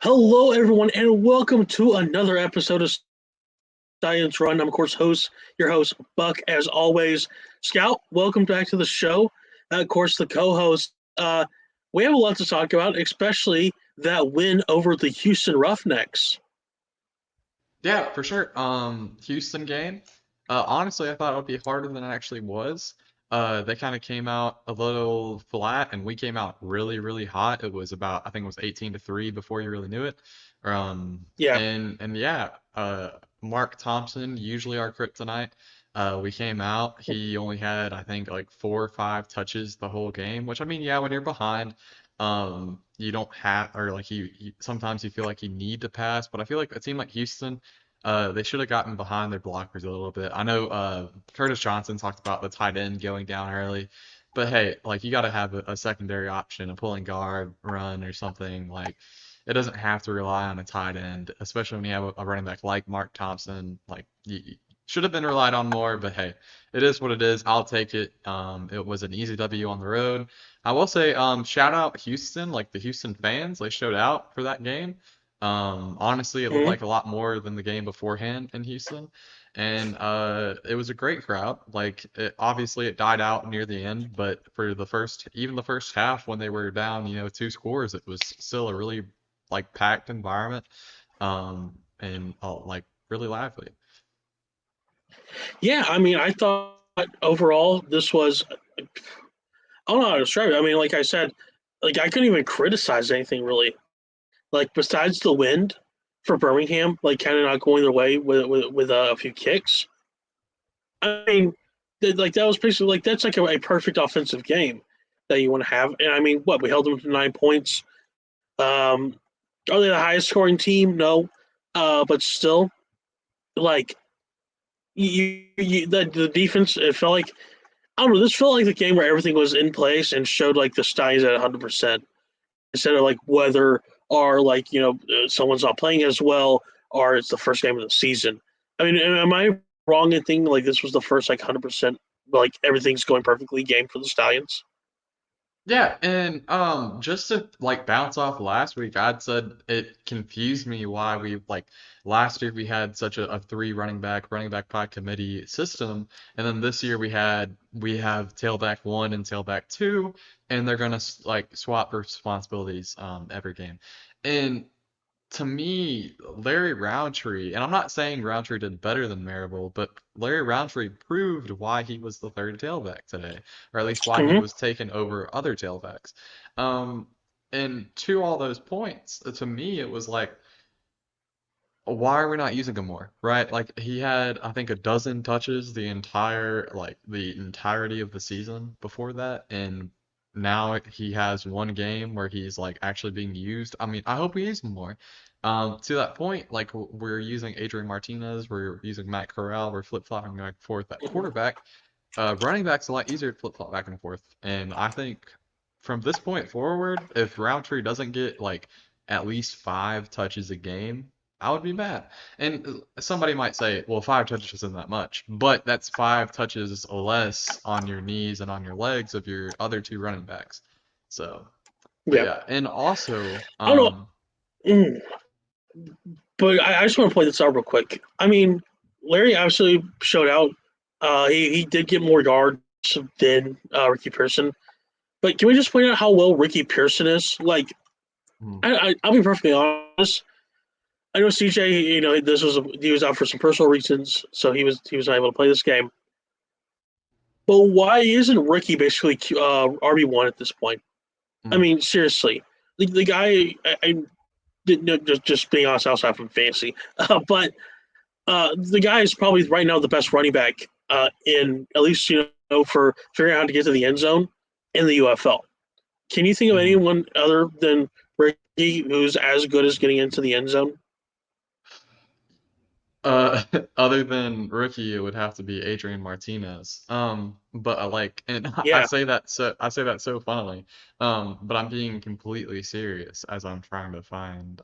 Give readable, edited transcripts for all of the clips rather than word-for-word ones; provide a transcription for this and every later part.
Hello, everyone, and welcome to another episode of Science Run. I'm, of course, your host, Buck, as always. Scout, welcome back to the show. Of course, the co-host. We have a lot to talk about, especially that win over the Houston Roughnecks. Yeah, for sure. Houston game. Honestly, I thought it would be harder than it actually was. They kind of came out a little flat, and we came out really, really hot. It was about, I think it was 18-3 before you really knew it. Yeah. And yeah, Mark Thompson, usually our kryptonite. We came out. He only had, I think, like 4 or 5 touches the whole game. Which I mean, yeah, when you're behind, you don't have, or like sometimes you feel like you need to pass. But I feel like a team like Houston. They should have gotten behind their blockers a little bit. I know Curtis Johnson talked about the tight end going down early, but hey, like you got to have a secondary option, a pulling guard run or something. Like it doesn't have to rely on a tight end, especially when you have a running back like Mark Thompson. Like you should have been relied on more, but hey, it is what it is. I'll take it. It was an easy W on the road. I will say, shout out Houston, like the Houston fans, they showed out for that game. Honestly, it looked Mhm. like a lot more than the game beforehand in Houston, and it was a great crowd. Like, obviously, it died out near the end, but for even the first half, when they were down, 2 scores, it was still a really like packed environment, and like really lively. Yeah, I mean, I thought overall this was, I don't know how to describe it. I mean, like I said, like I couldn't even criticize anything really. Like besides the wind for Birmingham, like kind of not going their way with a few kicks. I mean, like that was basically like that's like a perfect offensive game that you want to have. And I mean, what we held them to 9 points. Um, are they the highest scoring team? No, but still, like the defense. It felt like I don't know. This felt like the game where everything was in place and showed like the Stallions at 100% instead of like whether or like someone's not playing as well or it's the first game of the season. I mean, am I wrong in thinking like this was the first like 100% like everything's going perfectly game for the Stallions? Yeah, and just to like bounce off last week, I'd said it confused me why we like last year we had such a three running back by committee system, and then this year we have tailback one and tailback two, and they're gonna like swap responsibilities every game. And to me, Larry Roundtree, and I'm not saying Roundtree did better than Marable, but Larry Roundtree proved why he was the third tailback today, or at least why he Mm-hmm. was taking over other tailbacks. Um, and to all those points, to me, it was like, why are we not using him more, right? Like he had, I think, a dozen touches the entirety of the season before that, and now he has one game where he's like actually being used. I mean, I hope we use him more. To that point, like we're using Adrian Martinez, we're using Matt Corral, we're flip-flopping back and forth at quarterback. Running back's a lot easier to flip-flop back and forth, and I think from this point forward, if Roundtree doesn't get like at least 5 touches a game, I would be mad. And somebody might say, well, 5 touches isn't that much, but that's 5 touches less on your knees and on your legs of your other two running backs. So, but Yeah, yeah, and also, I don't know, but I just want to point this out real quick. I mean, Larry absolutely showed out. He did get more yards than Ricky Pearson, but can we just point out how well Ricky Pearson is? Like, mm, I'll be perfectly honest. I know CJ. He was out for some personal reasons, so he was not able to play this game. But why isn't Ricky basically RB1 at this point? I mm. mean, seriously, the guy. I didn't know, just being honest outside from fantasy, but the guy is probably right now the best running back in at least for figuring out how to get to the end zone in the UFL. Can you think of Mhm. anyone other than Ricky who's as good as getting into the end zone? Uh, other than rookie, it would have to be Adrian Martinez. But I like, and Yeah, I say that so funnily. But I'm being completely serious as I'm trying to find.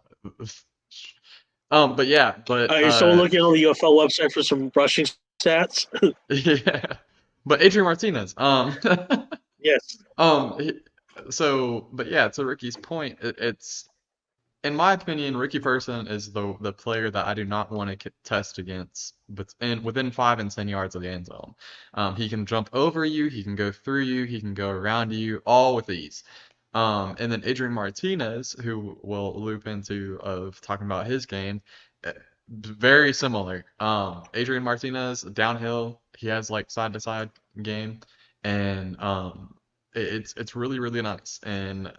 But yeah, is someone looking on the UFL website for some rushing stats? yeah, but Adrian Martinez. Yes. Um, he- but yeah, to Ricky's point, it's in my opinion, Ricky Person is the player that I do not want to test against, but within 5 and 10 yards of the end zone. He can jump over you, he can go through you, he can go around you, all with ease. And then Adrian Martinez, who we'll loop into of talking about his game, eh, very similar. Adrian Martinez downhill, he has like side to side game, and it's really really nice. And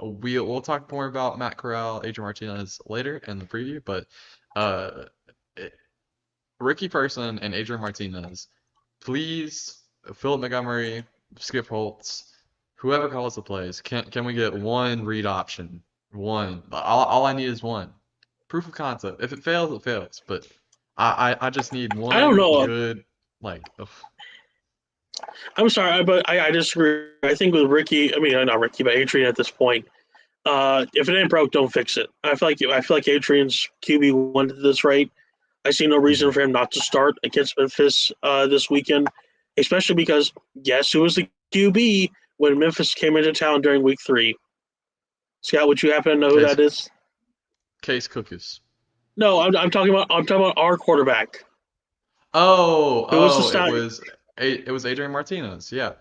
we'll talk more about Matt Corral, Adrian Martinez later in the preview, but uh, it- Ricky Person and Adrian Martinez, please, Philip Montgomery, Skip Holtz, whoever calls the plays, can we get one read option? One. All I need is one. Proof of concept. If it fails, it fails. But I just need I don't one know. good like I'm sorry, but I disagree. I think with Ricky, I mean not Ricky, but Adrian at this point, if it ain't broke, don't fix it. I feel like Adrian's QB1 at this rate. I see no reason mhm. for him not to start against Memphis this weekend, especially because guess who was the QB when Memphis came into town during Week 3? Scott, would you happen to know who Case that is? Case Cookus. No, I'm talking about our quarterback. Who was the Oh, start? it was Adrian Martinez. Yeah.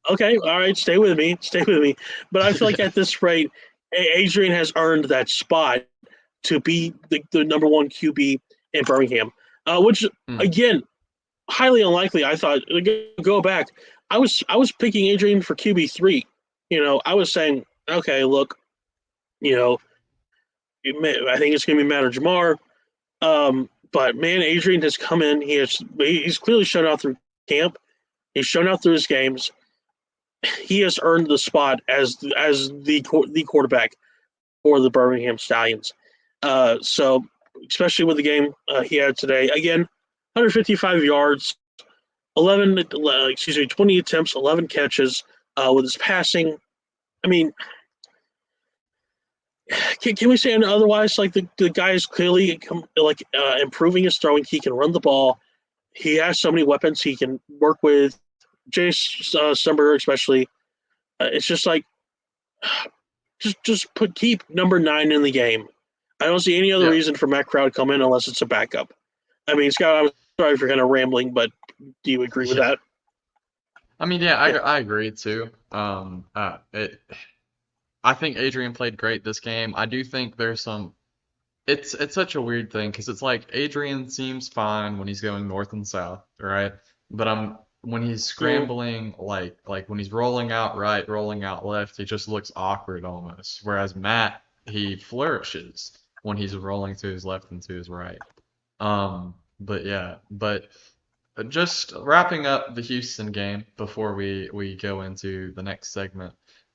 Okay, all right, stay with me, stay with me. But I feel like Yeah. at this rate, Adrian has earned that spot to be the number one QB in Birmingham, which Mm, again highly unlikely. I thought go back. I was picking Adrian for QB3. I was saying, okay, look, you know, I think it's going to be Matt or Jamar. But man, Adrian has come in. He's clearly shown out through camp. He's shown out through his games. He has earned the spot as the quarterback for the Birmingham Stallions. So especially with the game he had today, again, 155 yards, 20 attempts, 11 catches with his passing. I mean, can we say otherwise? Like the guy is clearly improving his throwing. He can run the ball. He has so many weapons he can work with. Jace Stumber especially. It's just like keep number 9 in the game. I don't see any other yeah. reason for Matt Crowd to come in unless it's a backup. I mean, Scott, I'm sorry for kind of rambling, but do you agree with Yeah. that? I mean, yeah, Yeah. I agree too. I think Adrian played great this game. I do think there's some. It's such a weird thing because it's like Adrian seems fine when he's going north and south, right? But when he's Mm. scrambling, like when he's rolling out right, rolling out left, he just looks awkward almost. Whereas Matt, he flourishes when he's rolling to his left and to his right. But yeah, but just wrapping up the Houston game before we go into the next segment.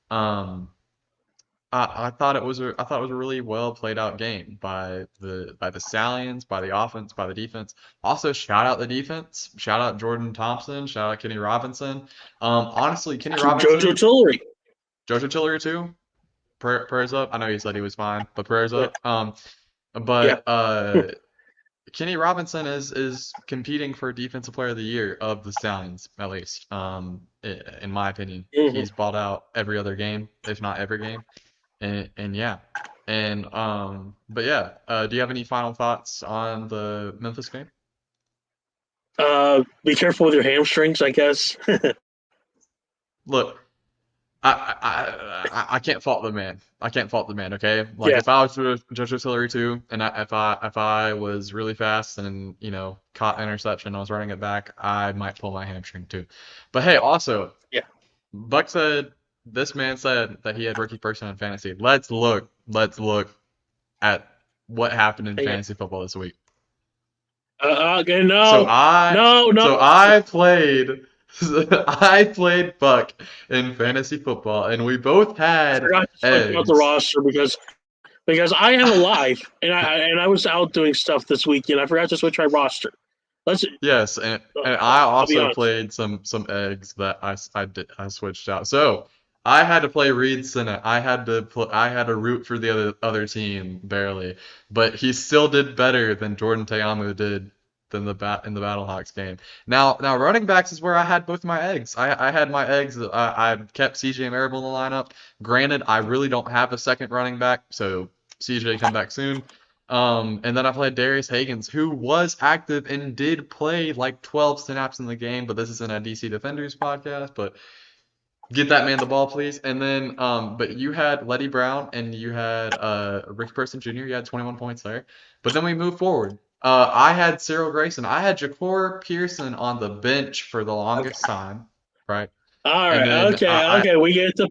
Um, I thought I thought it was a really well played out game by the Stallions, by the offense, by the defense. Also, shout out the defense. Shout out Jordan Thompson. Shout out Kenny Robinson. Honestly, Kenny Jojo Robinson, Tillery. Joshua Tiller too. Prayers up. I know he said he was fine, but prayers Yeah. up. Yeah. But Kenny Robinson is competing for Defensive Player of the Year of the Stallions, at least. In my opinion, Hmm. he's balled out every other game, if not every game. And yeah. And but yeah, do you have any final thoughts on the Memphis game? Be careful with your hamstrings, I guess. Look, I can't fault the man. I can't fault the man, okay? Like Yeah. if I was with Joshua Tillery too, and if I was really fast and caught an interception, I was running it back, I might pull my hamstring too. But hey, also, Yeah. Buck said this man said that he had Ricky Person in fantasy. Let's look at what happened in Yeah. fantasy football this week. Okay, So no. I No, no. so I played I played Buck in fantasy football and we both I had forgot to switch out the eggs. roster because I have a life and I was out doing stuff this weekend. I forgot to switch my roster. Let's. Yes, and I I'll be also honest. played some eggs that I switched out. So I had to play Reed Sinnett. I had to root for the other team barely, but he still did better than Jordan Teamu did than the bat in the Battlehawks game. Now running backs is where I had both my eggs. I had my eggs. I kept CJ Marable in the lineup. Granted, I really don't have a second running back, so CJ come back soon. And then I played Darius Hagans, who was active and did play like 12 snaps in the game, but this isn't a DC Defenders podcast, but get that man the ball, please. And then, but you had Letty Brown and you had Rick Person Jr. You had 21 points there. But then we moved forward. I had Cyril Grayson. I had Jacor Pearson on the bench for the longest time, right? All And right. then Okay. We get the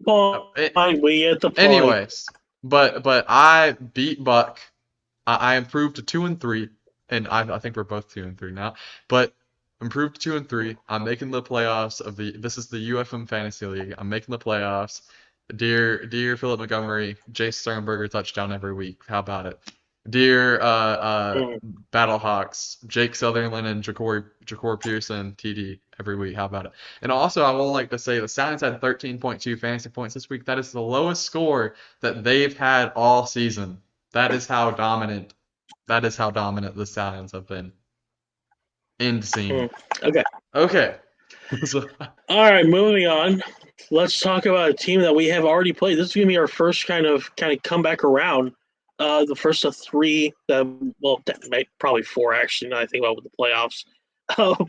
I point. We get the point. anyways, but I beat Buck. I improved to 2-3, and I think we're both 2-3 now. But improved to 2-3. I'm making the playoffs of the. This is the UFM Fantasy League. I'm making the playoffs. Dear Philip Montgomery, Jace Sternberger touchdown every week. How about it? Dear Mm. Battlehawks, Jake Sutherland and Jacor Pearson TD every week. How about it? And also, I will like to say the Stallions had 13.2 fantasy points this week. That is the lowest score that they've had all season. That is how dominant. That is how dominant the Stallions have been. Insane. Mm. Okay. Okay. So, All right. Moving on. Let's talk about a team that we have already played. This is gonna be our first kind of comeback around. The first of three. Well, probably four actually. Now I think about with the playoffs.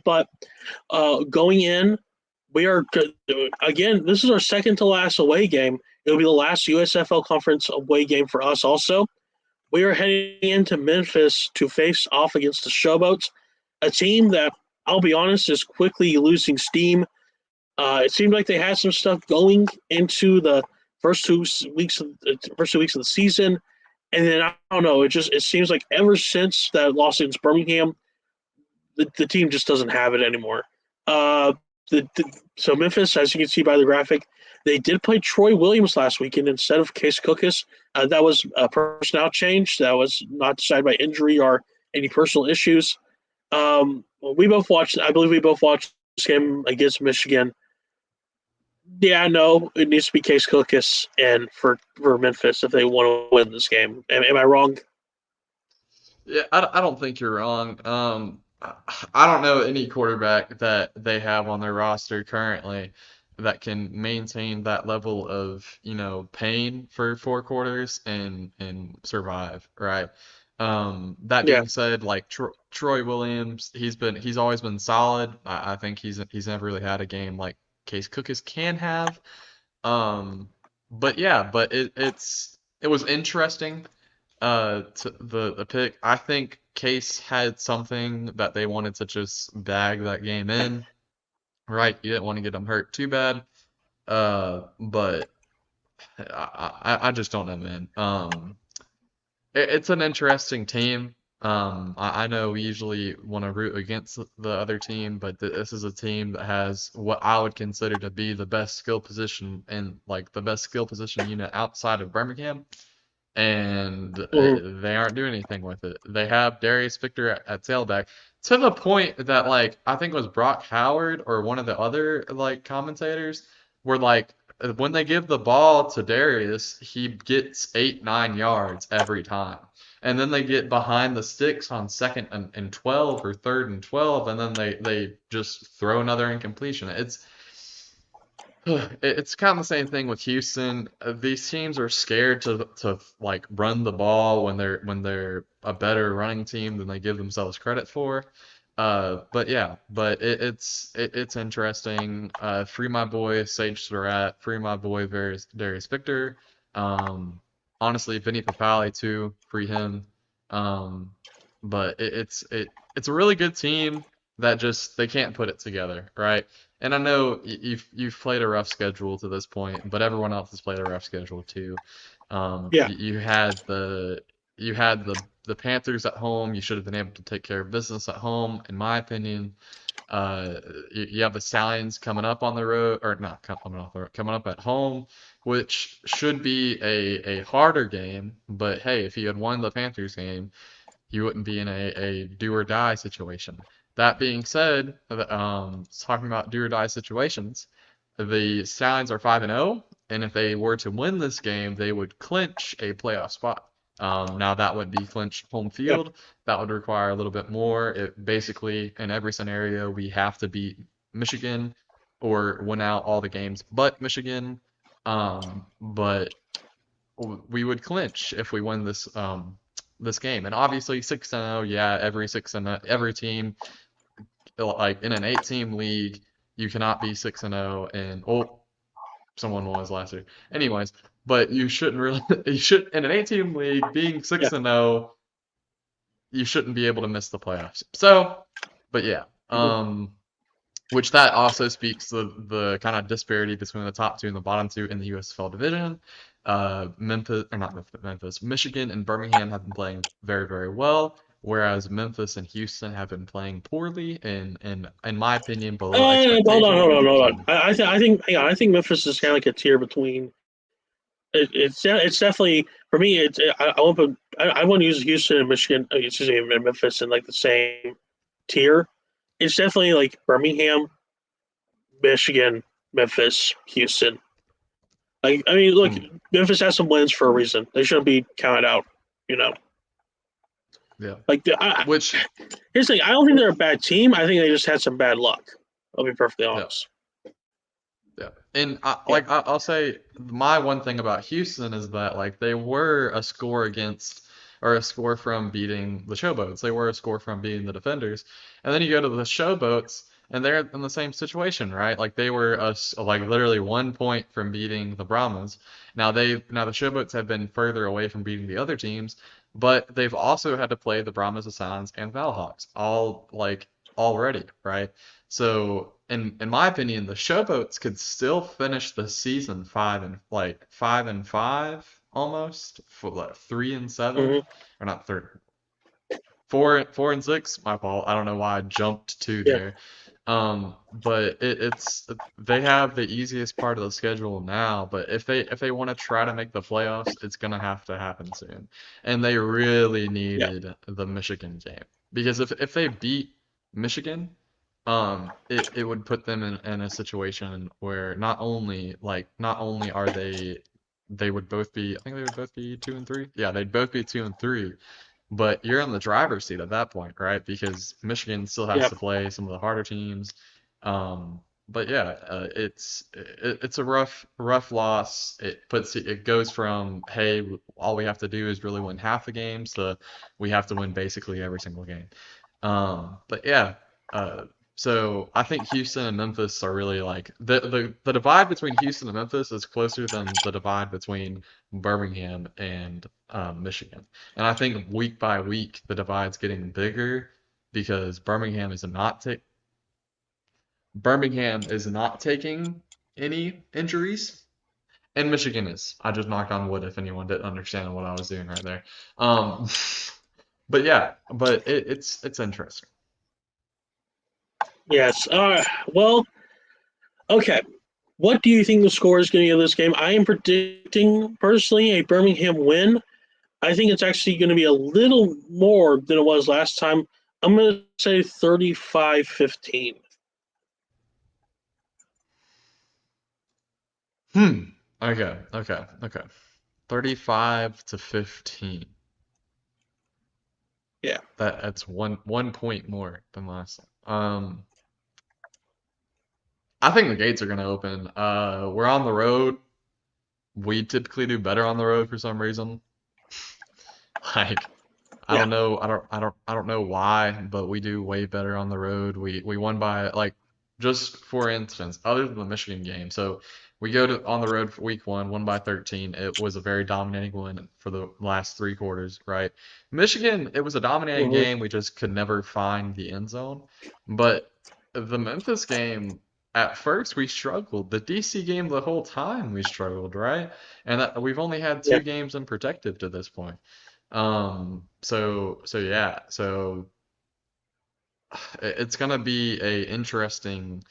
But going in, we are again. This is our second to last away game. It'll be the last USFL conference away game for us. Also, we are heading into Memphis to face off against the Showboats, a team that I'll be honest is quickly losing steam. It seemed like they had some stuff going into the first 2 weeks of the season, and then I don't know. It seems like ever since that loss against Birmingham, the team just doesn't have it anymore. Uh, so Memphis, as you can see by the graphic, they did play Troy Williams last weekend instead of Case Cookus. That was a personnel change. That was not decided by injury or any personal issues. We both watched. I believe we both watched this game against Michigan. Yeah, no, it needs to be Case Cookus and for Memphis if they want to win this game. Am I wrong? yeah, I don't think you're wrong. I don't know any quarterback that they have on their roster currently that can maintain that level of, pain for 4 quarters and survive, right? That Yeah, being said, like Troy Williams, he's always been solid. I think he's never really had a game like Case Cookus can have. Um, but yeah, but it was interesting to the pick. I think Case had something that they wanted to just bag that game in, right? You didn't want to get them hurt too bad. But I just don't know, man. It's an interesting team. I know we usually want to root against the other team, but this is a team that has what I would consider to be the best skill position and like the best skill position unit outside of Birmingham, and mm-hmm. they aren't doing anything with it. They have Darius Victor at tailback to the point that like I think it was Brock Howard or one of the other like commentators were like when they give the ball to Darius, he gets 8, 9 yards every time. And then they get behind the sticks on second and 12 or third and 12, and then they just throw another incompletion. It's kind of the same thing with Houston. These teams are scared to like run the ball when they're a better running team than they give themselves credit for. But yeah, but it's interesting. Free my boy Sage Surratt, free my boy Darius Victor. Um, honestly, Vinny Papali too, free him. Um, but it's a really good team that just they can't put it together, right? And I know you've played a rough schedule to this point, but everyone else has played a rough schedule too. Yeah, You had the Panthers at home. You should have been able to take care of business at home, in my opinion. You have the Stallions coming up on the road, or not coming off the road, coming up at home, which should be a harder game. But hey, if you had won the Panthers game, you wouldn't be in a do or die situation. That being said, talking about do or die situations, the Stallions are 5-0, and if they were to win this game, they would clinch a playoff spot. Now that would be clinch home yeah, field. That would require a little bit more. Basically, in every scenario, we have to beat Michigan or win out all the games but Michigan. But we would clinch if we win this game. And obviously 6-0, yeah, every team like in an 8-team league, you cannot be 6-0 and oh, someone was last year. Anyways, but you shouldn't really you should in an 8-team league being Yeah. 6-0, you shouldn't be able to miss the playoffs. So, but yeah, Mhm. which that also speaks to the kind of disparity between the top two and the bottom two in the USFL division. Memphis, or not Memphis, Michigan and Birmingham have been playing very, very well, whereas Memphis and Houston have been playing poorly and, in my opinion, below Hold on, hold on, expectations. hold on. And Hang on. I think Memphis is kind of like a tier between. It's definitely for me. I want to use Houston and Michigan. Excuse me, and Memphis in like the same tier. It's definitely like Birmingham, Michigan, Memphis, Houston. Like I mean, look, mm, Memphis has some wins for a reason. They shouldn't be counted out. You know, yeah, like which here's the thing. I don't think they're a bad team. I think they just had some bad luck. I'll be perfectly yeah. honest. Yeah, and Yeah. I'll say my one thing about Houston is that like they were a score against or a score from beating the Showboats. They were a score from beating the Defenders, and then you go to the Showboats and they're in the same situation, right? Like they were like literally 1 point from beating the Brahmas. Now the Showboats have been further away from beating the other teams, but they've also had to play the Brahmas, Assassins, and Valhawks all like already, right? So, in my opinion, the Showboats could still finish the season 5-5 almost for like 3-7 Hmm. or not third 4-6. My fault. I don't know why I jumped two Yeah. there. But it's they have the easiest part of the schedule now. But if they want to try to make the playoffs, it's gonna have to happen soon. And they really Yeah. needed the Michigan game because if they beat Michigan, it would put them in a situation where not only are they would both be I think they would both be 2-3. Yeah, they'd both be 2-3, but you're in the driver's seat at that point, right? Because Michigan still has Yeah. to play some of the harder teams. But yeah, it's a rough loss. It goes from hey, all we have to do is really win half the games to we have to win basically every single game. But yeah, uh, so I think Houston and Memphis are really like the divide between Houston and Memphis is closer than the divide between Birmingham and Michigan. And I think week by week the divide's getting bigger because Birmingham is not taking any injuries, and Michigan is. I just knocked on wood if anyone didn't understand what I was doing right there. Um, but yeah, but it's interesting. Yes. Well. Okay. What do you think the score is going to be of this game? I am predicting personally a Birmingham win. I think it's actually going to be a little more than it was last time. I'm going to say 35-15. Hmm. Okay. 35-15. Yeah. That's one point more than last time. I think the gates are gonna open. We're on the road. We typically do better on the road for some reason. Like I Yeah. don't know. I don't know why, but we do way better on the road. We won by like just for instance, other than the Michigan game. So we go to on the road for week one, won by 13. It was a very dominating win for the last three quarters, right? Michigan, it was a dominating Hmm. game. We just could never find the end zone. But the Memphis game, at first we struggled. The DC game, the whole time we struggled, right? And we've only had Yeah. two games in protective to this point. So yeah, so it's gonna be a interesting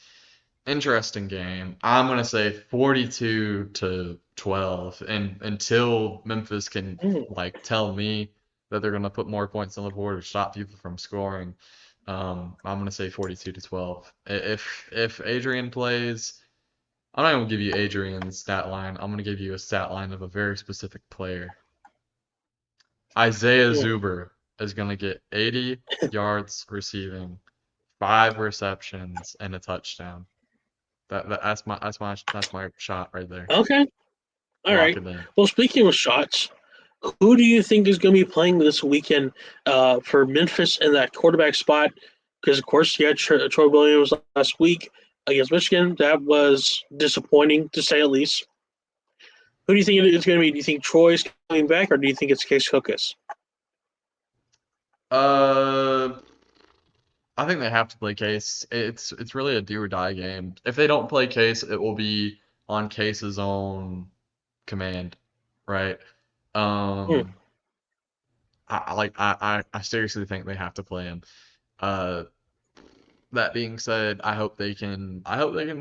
game. I'm gonna say 42-12, and until Memphis can Mm. like tell me that they're gonna put more points on the board or stop people from scoring, I'm gonna say 42-12. If Adrian plays, I'm not gonna give you Adrian's stat line. I'm gonna give you a stat line of a very specific player. Isaiah Mm. Zuber is going to get 80 yards receiving, five receptions, and a touchdown. That's my shot right there. Okay. All Lock right. it in. Well, speaking of shots, who do you think is going to be playing this weekend for Memphis in that quarterback spot? Because, of course, you had Troy Williams last week against Michigan. That was disappointing, to say at least. Who do you think it's going to be? Do you think Troy's coming back, or do you think it's Case Cookus? Uh, I think they have to play Case. It's really a do or die game. If they don't play Case, it will be on Case's own command, right? Hmm. Um, I seriously think they have to play him. Uh, that being said, I hope they can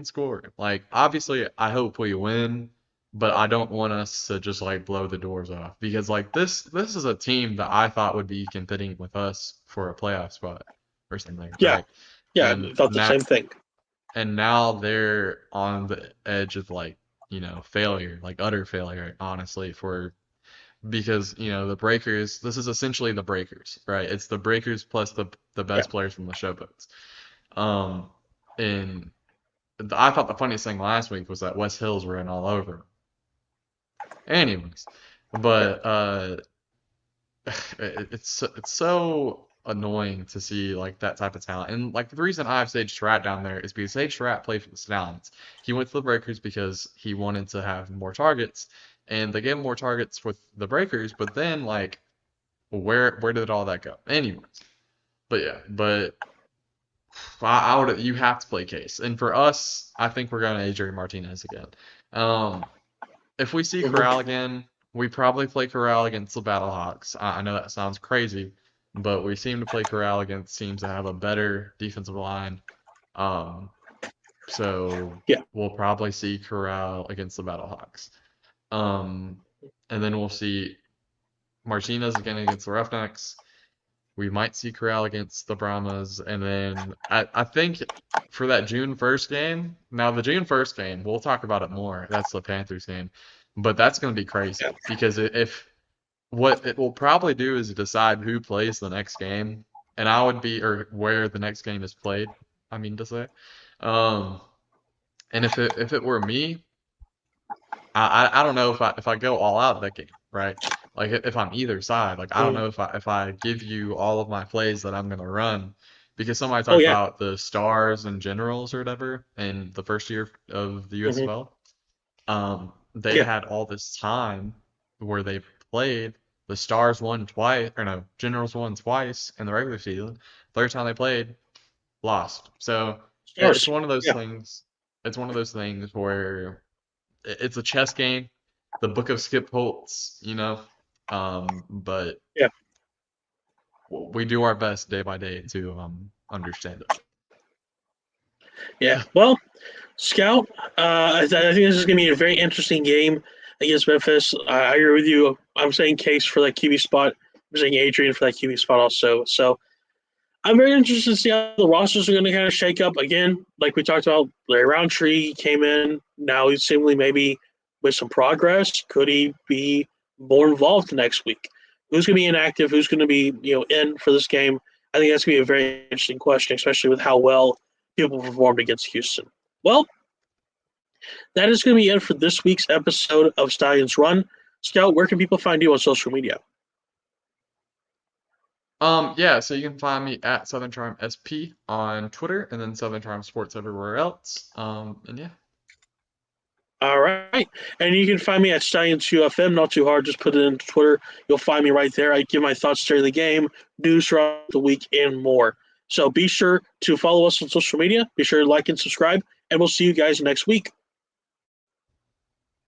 score. Like obviously I hope we win, but I don't want us to just like blow the doors off because like this is a team that I thought would be competing with us for a playoff spot or something, Yeah, right? yeah, And I thought the now same thing. and now they're on the edge of like, failure, like utter failure, honestly, for because, the Breakers, this is essentially the Breakers, right? It's the Breakers plus the Yeah, best players from the Showboats. Um, and I thought the funniest thing last week was that West Hills were in all over 'em. Anyways, yeah, but it's so annoying to see like that type of talent. And like the reason I have Sage Strat down there is because Sage Strat played for the Stallions. He went to the Breakers because he wanted to have more targets, and they gave him more targets with the Breakers. But then like where did all that go? Anyways, but yeah, but I would you have to play Case. And for us, I think we're going to Adrian Martinez again. Um, if we see hmm, Corral again, we probably play Corral against the Battlehawks. I know that sounds crazy, but we seem to play Corral against teams that have a better defensive line. Um, so yeah. we'll probably see Corral against the Battlehawks. Um, and then we'll see Martinez again against the Roughnecks. We might see Corral against the Brahmas, and then I think for that June 1st game. Now the June 1st game, we'll talk about it more. That's the Panthers game, but that's going to be Yeah. crazy because if what it will probably do is decide who plays the next game, and I would be or where the next game is played. I mean to say, um, and if it were me, I don't know if I go all out that game, right? Like if I'm either side, like I don't Hmm. know if I give you all of my plays that I'm gonna run, because somebody Oh talked yeah. about the stars and generals or whatever in the first year of the Hmm. USFL. They Yeah. had all this time where they played. The stars won twice, or no, generals won twice in the regular season. Third time they played, lost. So it's Stars. one of those Yeah. things. It's one of those things where it's a chess game, the Book of Skip Holtz, but Yeah. we do our best day by day to understand it. Yeah. Well, Scout, I think this is going to be a very interesting game against Memphis. I agree with you. I'm saying Case for that QB spot. I'm saying Adrian for that QB spot also. So I'm very interested to see how the rosters are going to kind of shake up. Again, like we talked about, Larry Roundtree came in. Now he's seemingly maybe with some progress. Could he be more involved next week? Who's going to be inactive? Who's going to be in for this game? I think that's going to be a very interesting question, especially with how well people performed against Houston. Well, that is going to be it for this week's episode of Stallions Run. Scout, where can people find you on social media? Yeah, so you can find me at Southern Charm SP on Twitter and then Southern Charm Sports everywhere else. And yeah. All right. And you can find me at Stallions UFM. Not too hard. Just put it into Twitter. You'll find me right there. I give my thoughts during the game, news throughout the week, and more. So be sure to follow us on social media. Be sure to like and subscribe. And we'll see you guys next week.